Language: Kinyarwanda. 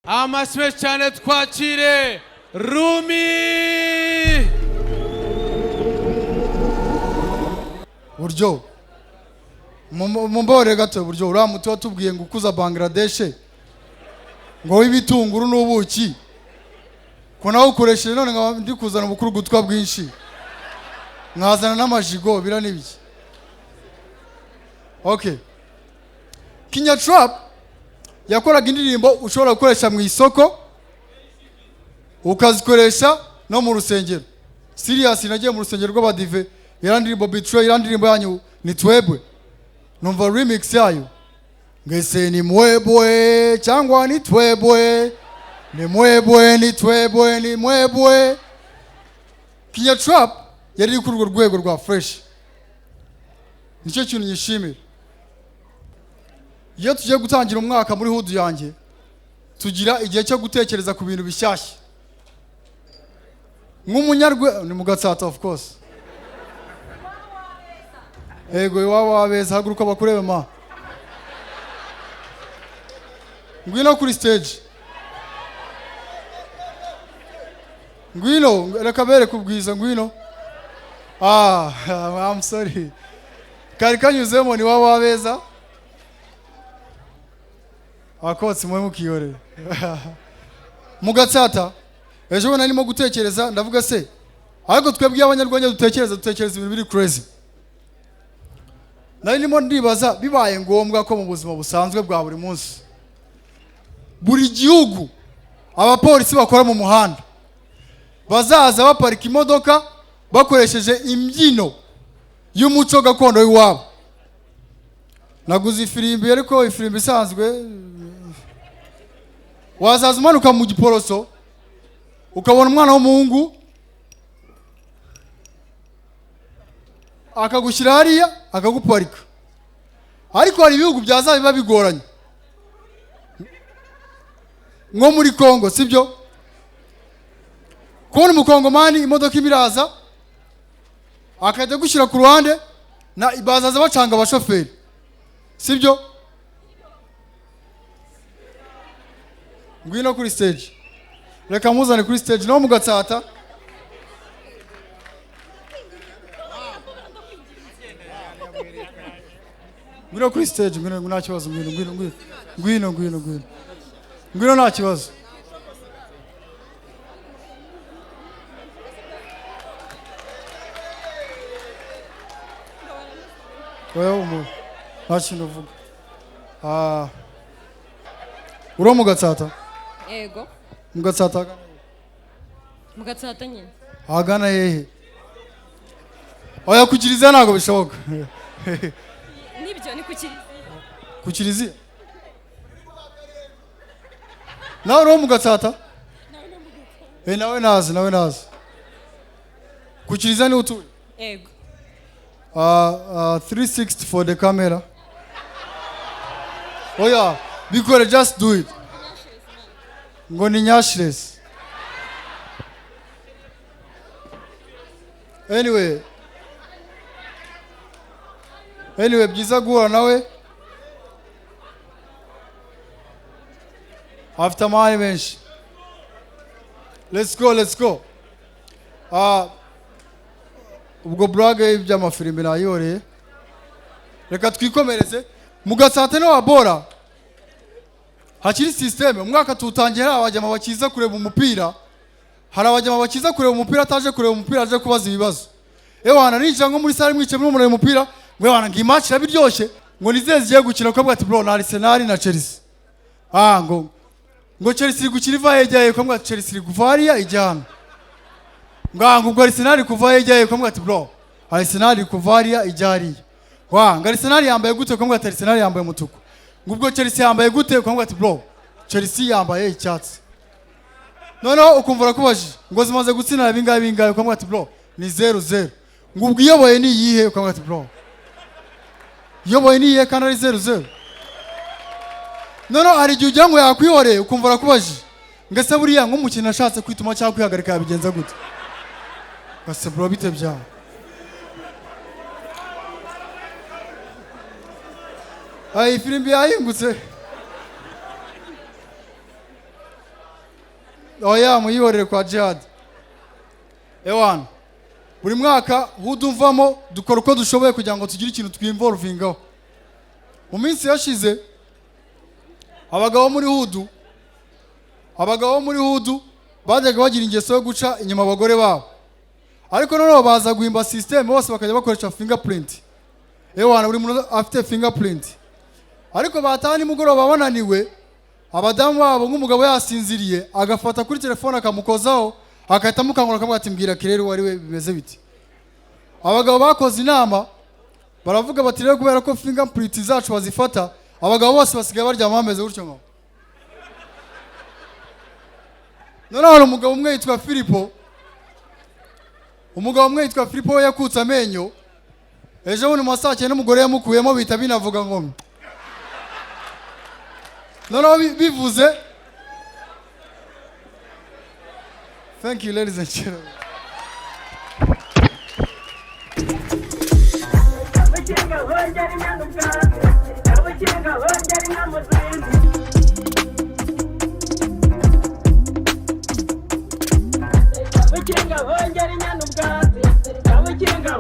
Amasme cyane twakire Rumi. Buryo mumbore gato buryo uriya muti watubwiye ngo ukuza Bangladesh ngo w'ibitunguru n'ubuki ko nawe ukoresheje none ngo ndi kuzana ubukuru gutwa bwinshi mwazana n'amajigo bira n'ibiki. Okay, Kinya Trap yakoraga indirimbo ushobora gukoresha mu isoko ukazikoresha no mu rusengero. Serious nagiye mu rusengero rw'abadive yarandirimbo Betray yarandirimbo yanyu ni twebwe numva remix yayo ngese ni mwebwe cyangwa ni twebwe ni mwebwe ni twebwe ni mwebwe. Kinya Trap yari kuri urwo rwego rwa fresh, nicyo kintu nyishimira. Iyo tugiye gutangira umwaka muri hudu yanjye tugira igihe cyo gutekereza ku bintu bishyashya. Nk'umunyarwe ni mu Gatsata of course. Ego iwabo abeza haguruka bakurebe ma. Ngwino kuri stage. Ngwino reka bere kubwiza ngwino. I'm sorry. Kari kanyuzemo ni wabo abeza. Akotsi mwe mukiyore. Mu Gatsata ejo nari mo gutekereza ndavuga se ariko twebwe abanyarwanda dutekereza ibintu biri crazy. Nari nimo ndibaza bibaye ngombwa ko mu buzima busanzwe bwa buri munsi buri gihugu abapolisi bakora mu muhanda bazaza baparika imodoka bakoresheje imbyino y'umuco gakondo w'iwabo. Naguze ifirimbi ariko ifirimbi isanzwe wazaza umanuka mu giporoso ukabona umwana w'umuhungu akagushyira hariya akaguparika. Ariko hari ibihugu byaza biba bigoranye nko muri Kongo sibyo, kubona umukongomani imodoka ibiraza akajya gushyira ku ruhande na bazaza bacanga abashoferi sibyo. Ngwino kuri stage, reka muzane kuri stage no mu Gatsata. Ngwino kuri stage, ngwino nta kibazo, ngwino nta kibazo. Wewe nta kintu uvuga. Uro mu Gatsata? Ego. Mu Gatsata agana? Mu Gatsata nyine. Agana hehe? Oya kukiriza ntago bishoboka. Nibyo ni kukiriza. Kukiriza? Nawe uro mu Gatsata? Nawe nazi. Kukiriza ni utuye? Ego. 360 for the camera. Oh yeah, because just do it. Ngo ni nyashless. Anyway, byiza guhura nawe. After amahane menshi. Let's go. Ubwo blage by'amafirimbi nayoreye. Reka twikomereze. Mu Gatsata no wabora. Hakiri system umwaka tutangira abajyama bakiza kureba umupira. Hari abajyama bakiza kureba umupira ataje kureba umupira aje kubaza ibibazo. Ewana ninjira nko muri sare mwice muri umuriro umupira, ngwe wana ngi match irabiryoshye, ngo nizeze zigiye gukina ko bwati bro na Arsenal na Chelsea. Ngo Chelsea iri gukina iva yejyaye ko bwati Chelsea iri kuvaria ijyana. Ngo Arsenal kuva yejyaye ko bwati bro Arsenal iri kuvaria ijyari. Ngo Arsenal yambaye gute ko bwati Arsenal yambaye umutuku. Ngubwo Chelsea yambaye gute ko bwati bro Chelsea yambaye icyatsi. Noneho ukumvura kubaje ngo zimaze gutsina bingahe ko bwati bro ni 0-0. Ngubwo iyoboye ni yihe ko bwati bro iyoboye ni yihe kandi ari 0-0. Noneho hari igihe ujya ngo yakwihoreye ukumvura kubaje ngese buriya nk'umukino ashatse kwituma cyangwa kwihagarika yabigenza gute ngase bro bite bya Ay filimbi yahingutse oya muyihorere kwa Jihad ewana buri mwaka hudumvamo dukora uko dushoboye kugira ngo tugire ikintu twinvolvingaho mu minsi yashize abagabo muri hudu bajyaga bagira ingeso yo guca inyuma abagore babo ariko noneho baza guhimba system bose bakajya bakoresha fingerprint ewana buri muntu afite fingerprint ariko batani mugoroba bananiwe abadamu babo nk'umugabo yasinziriye agafata kuri telefone akamukozaho akahita mukangura akamubwira ati mbwira kirere wari we bimeze biti abagabo bakoze inama baravuga bati rero kubera ko fingerprint zacu bazifata abagabo bose basigaye baryama bameze gutyo ngo noneho umugabo umwe yitwa Filipo we yakutse amenyo ejo bundi mu saa 9 n'umugore yamukuyemo bita binavuga ngo noneho bivuze. Thank you, ladies and gentlemen. Kabukinga